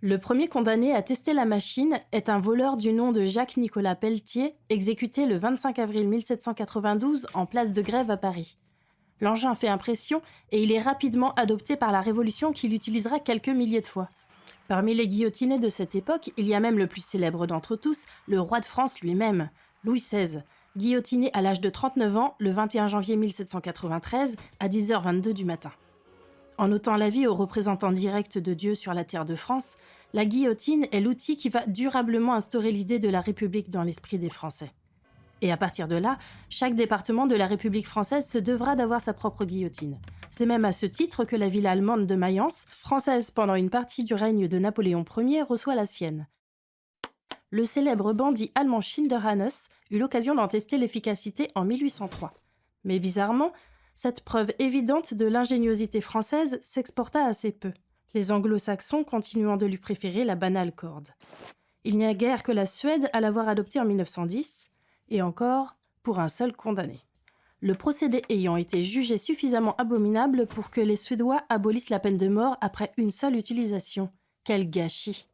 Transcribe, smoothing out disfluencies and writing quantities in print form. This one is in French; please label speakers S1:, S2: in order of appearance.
S1: Le premier condamné à tester la machine est un voleur du nom de Jacques-Nicolas Pelletier, exécuté le 25 avril 1792 en place de Grève à Paris. L'engin fait impression et il est rapidement adopté par la Révolution qui l'utilisera quelques milliers de fois. Parmi les guillotinés de cette époque, il y a même le plus célèbre d'entre tous, le roi de France lui-même, Louis XVI, guillotiné à l'âge de 39 ans le 21 janvier 1793 à 10h22 du matin. En ôtant la vie aux représentants directs de Dieu sur la terre de France, la guillotine est l'outil qui va durablement instaurer l'idée de la République dans l'esprit des Français. Et à partir de là, chaque département de la République française se devra d'avoir sa propre guillotine. C'est même à ce titre que la ville allemande de Mayence, française pendant une partie du règne de Napoléon Ier, reçoit la sienne. Le célèbre bandit allemand Schinderhannes eut l'occasion d'en tester l'efficacité en 1803. Mais bizarrement, cette preuve évidente de l'ingéniosité française s'exporta assez peu, les anglo-saxons continuant de lui préférer la banale corde. Il n'y a guère que la Suède à l'avoir adoptée en 1910, et encore pour un seul condamné. Le procédé ayant été jugé suffisamment abominable pour que les Suédois abolissent la peine de mort après une seule utilisation. Quel gâchis!